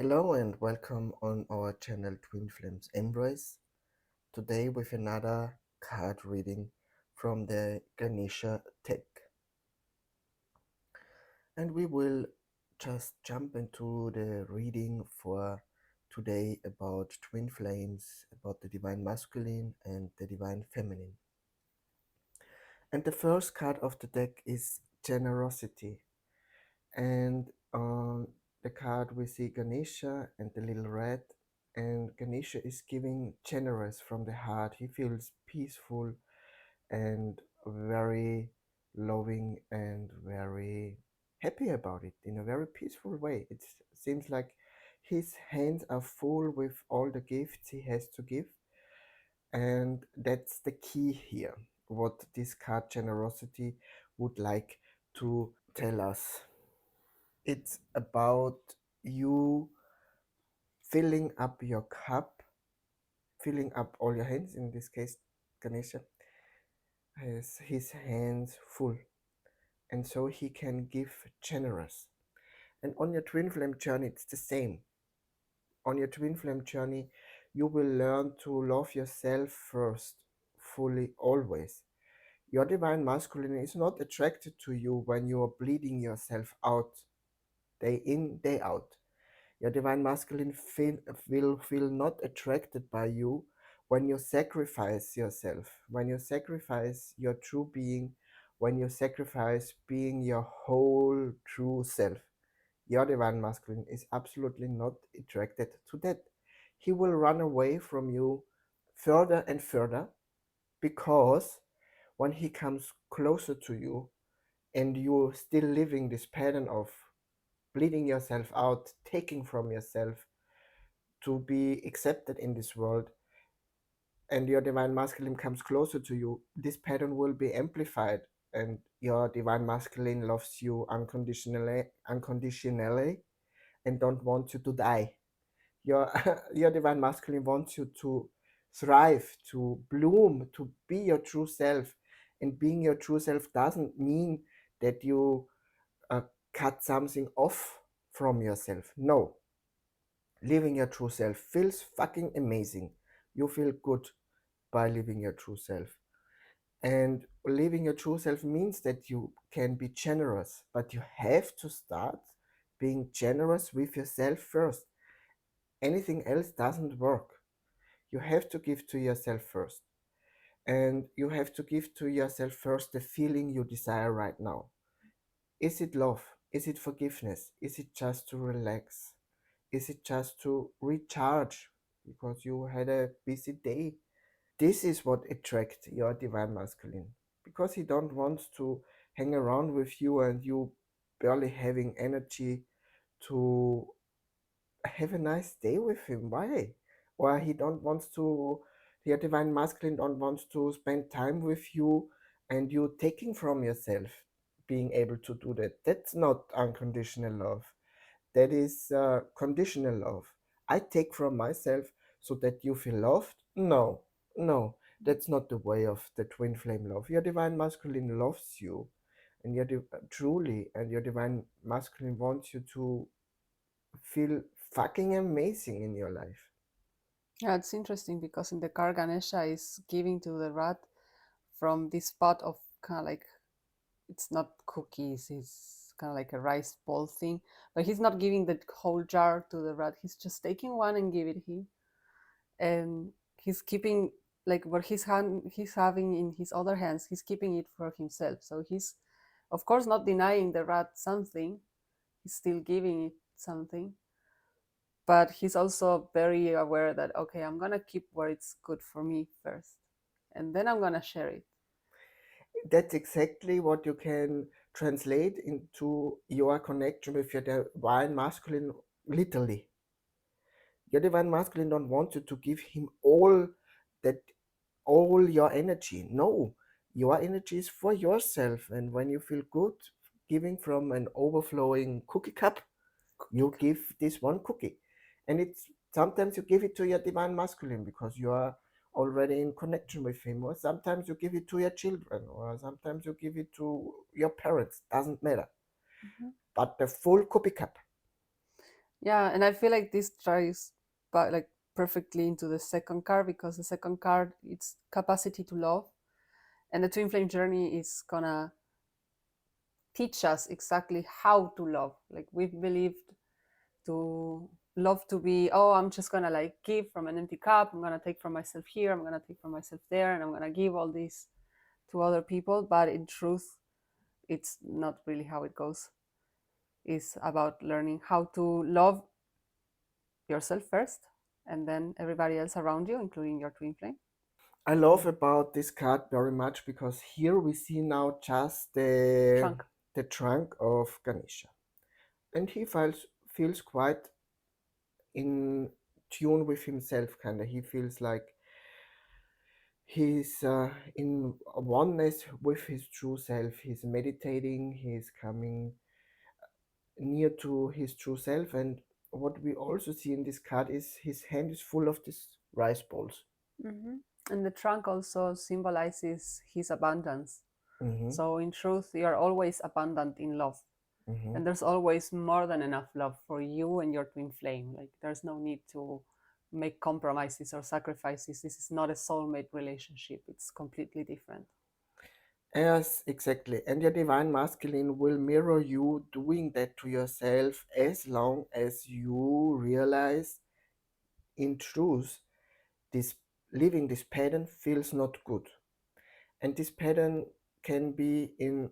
Hello and welcome on our channel Twinflame's Embrace. Today with another card reading from the Ganesha deck. And we will just jump into the reading for today about twin flames, about the divine masculine and the divine feminine. And the first card of the deck is generosity. And on the card we see Ganesha and the little rat, and Ganesha is giving generous from the heart. He feels peaceful and very loving and very happy about it in a very peaceful way. It seems like his hands are full with all the gifts he has to give, and that's the key here, what this card generosity would like to tell us. It's about you filling up your cup, filling up all your hands. In this case, Ganesha has his hands full, and so he can give generous. And on your twin flame journey, it's the same. On your twin flame journey, you will learn to love yourself first, fully, always. Your divine masculine is not attracted to you when you are bleeding yourself out, day in, day out. Your divine masculine will feel not attracted by you when you sacrifice yourself, when you sacrifice your true being, when you sacrifice being your whole true self. Your divine masculine is absolutely not attracted to that. He will run away from you further and further, because when he comes closer to you and you're still living this pattern of bleeding yourself out, taking from yourself to be accepted in this world, and your divine masculine comes closer to you, this pattern will be amplified, and your divine masculine loves you unconditionally, and don't want you to die. Your your divine masculine wants you to thrive, to bloom, to be your true self. And being your true self doesn't mean that you uh, cut something off from yourself. No, living your true self feels fucking amazing. You feel good by living your true self. And living your true self means that you can be generous, but you have to start being generous with yourself first. Anything else doesn't work. You have to give to yourself first. And you have to give to yourself first the feeling you desire right now. Is it love? Is it forgiveness? Is it just to relax? Is it just to recharge because you had a busy day? This is what attracts your divine masculine, because he don't want to hang around with you and you barely having energy to have a nice day with him. Why? Or he don't wants to, your divine masculine don't want to spend time with you, and you taking from yourself, being able to do that. That's not unconditional love. That is conditional love. I take from myself so that you feel loved. No, no, that's not the way of the twin flame love. Your divine masculine loves you, and truly, and your divine masculine wants you to feel fucking amazing in your life. Yeah, it's interesting because in the car, Ganesha is giving to the rat from this pot of kind of like, it's not cookies, it's kind of like a rice ball thing, but he's not giving the whole jar to the rat. He's just taking one and give it him, and he's keeping like what he's having in his other hands. He's keeping it for himself. So he's, of course, not denying the rat something. He's still giving it something, but he's also very aware that okay, I'm gonna keep where it's good for me first, and then I'm gonna share it. That's exactly what you can translate into your connection with your divine masculine, literally. Your divine masculine don't want you to give him that all your energy. No, your energy is for yourself. And when you feel good giving from an overflowing cookie cup, you give this one cookie. And it's sometimes you give it to your divine masculine because you are already in connection with him, or sometimes you give it to your children, or sometimes you give it to your parents. Doesn't matter. Mhm. But the full cookie cup. Yeah, and I feel like this ties like perfectly into the second card, because the second card, it's capacity to love, and the twin flame journey is gonna teach us exactly how to love. Like we've believed to love to be, oh, I'm just gonna like give from an empty cup. I'm gonna take from myself here. I'm gonna take from myself there, and I'm gonna give all this to other people. But in truth, it's not really how it goes. It's about learning how to love yourself first, and then everybody else around you, including your twin flame. I love about this card very much because here we see now just the Trunk. trunk of Ganesha, and he feels quite in tune with himself. Kinda, he feels like he's in oneness with his true self. He's meditating. He's coming near to his true self, and what we also see in this card is his hand is full of these rice balls. Hmm. And the trunk also symbolizes his abundance. Mm-hmm. So, in truth, you are always abundant in love. Mm-hmm. And there's always more than enough love for you and your twin flame. Like, there's no need to make compromises or sacrifices. This is not a soulmate relationship, it's completely different. Yes, exactly. And your divine masculine will mirror you doing that to yourself as long as you realize in truth this living this pattern feels not good. And this pattern can be in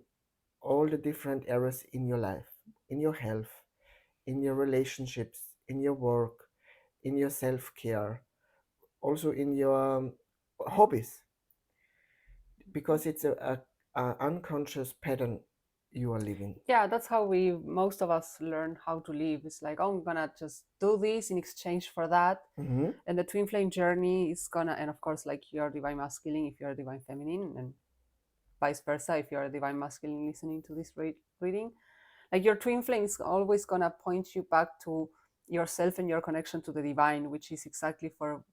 all the different areas in your life, in your health, in your relationships, in your work, in your self care, also in your hobbies, because it's a unconscious pattern you are living. Yeah, that's how we, most of us, learn how to live. It's like, oh, I'm gonna just do this in exchange for that. Hmm. And the twin flame journey is gonna, and of course, like you're divine masculine if you're divine feminine, and vice versa if you're a divine masculine listening to this reading. Like your twin flame is always gonna point you back to yourself and your connection to the divine, which is exactly for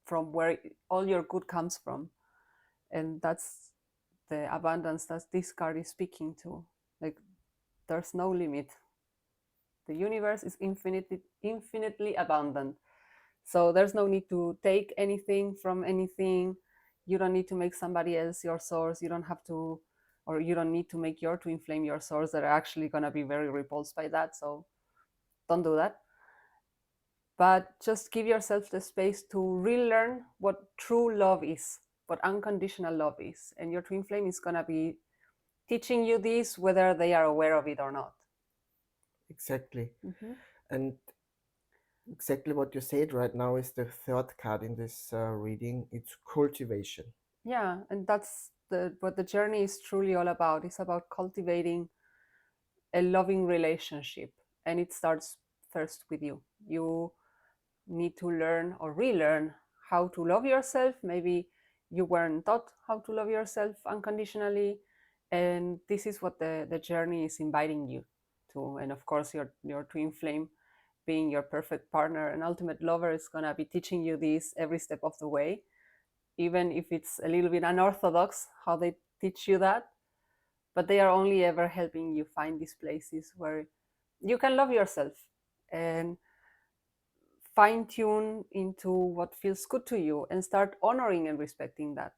from where all your good comes from. And that's the abundance that this card is speaking to. Like there's no limit. The universe is infinitely abundant. So there's no need to take anything from anything. You don't need to make somebody else your source. You don't have to, or you don't need to make your twin flame your source. They're actually going to be very repulsed by that. So don't do that. But just give yourself the space to relearn what true love is, what unconditional love is. And your twin flame is going to be teaching you this, whether they are aware of it or not. Exactly. Hmm. And exactly what you said right now is the third card in this reading. It's cultivation. Yeah, and that's what the journey is truly all about. It's about cultivating a loving relationship, and it starts first with you. You need to learn or relearn how to love yourself. Maybe you weren't taught how to love yourself unconditionally, and this is what the journey is inviting you to. And of course, your twin flame, being your perfect partner and ultimate lover, is going to be teaching you this every step of the way, even if it's a little bit unorthodox how they teach you that. But they are only ever helping you find these places where you can love yourself and fine tune into what feels good to you and start honoring and respecting that.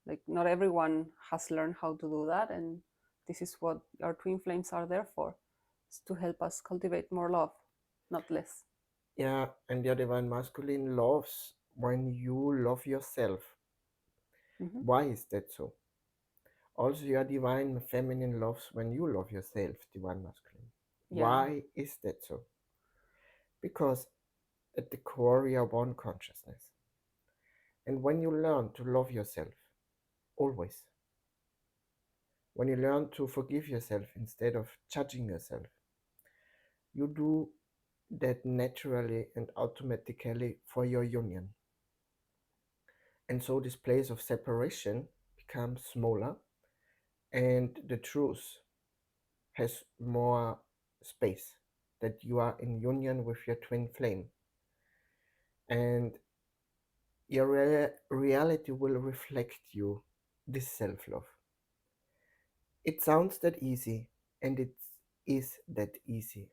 Like, not everyone has learned how to do that. And this is what our twin flames are there for, is to help us cultivate more love, not less. Yeah, and your divine masculine loves when you love yourself. Hmm. Why is that so? Also, your divine feminine loves when you love yourself, divine masculine. Yeah. Why is that so? Because at the core, we are one consciousness. And when you learn to love yourself, always, when you learn to forgive yourself instead of judging yourself, you do that naturally and automatically for your union. And so this place of separation becomes smaller and the truth has more space, that you are in union with your twin flame, and your reality will reflect you this self-love. It sounds that easy, and it is that easy.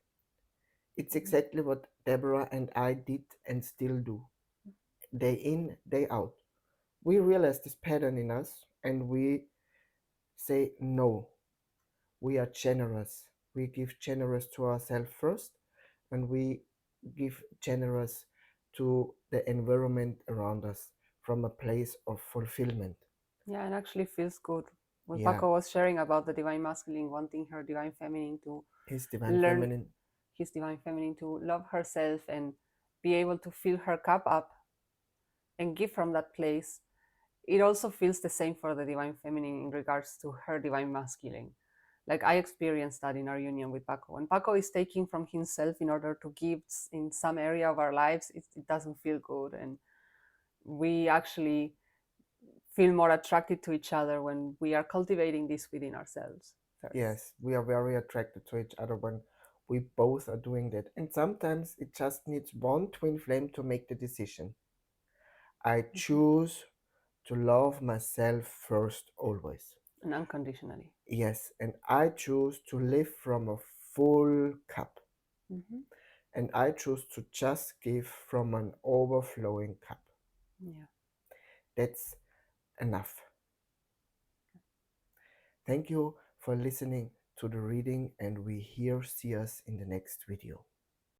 It's Mhm. exactly what Deborah and I did and still do, day in, day out. We realize this pattern in us and we say no. We are generous. We give generous to ourselves first, and we give generous to the environment around us from a place of fulfillment. Yeah, and actually feels good. When Yeah, Paco was sharing about the divine masculine wanting her divine feminine to his divine learn feminine. his divine feminine to love herself and be able to fill her cup up and give from that place, it also feels the same for the divine feminine in regards to her divine masculine. Like I experienced that in our union with Paco. When Paco is taking from himself in order to give in some area of our lives, it doesn't feel good. And we actually feel more attracted to each other when we are cultivating this within ourselves first. Yes, we are very attracted to each other when we both are doing that. And sometimes it just needs one twin flame to make the decision. I Mhm. choose to love myself first always. And unconditionally. Yes, and I choose to live from a full cup. Hmm. And I choose to just give from an overflowing cup. Yeah. That's enough. Thank you for listening to the reading, and we here see us in the next video.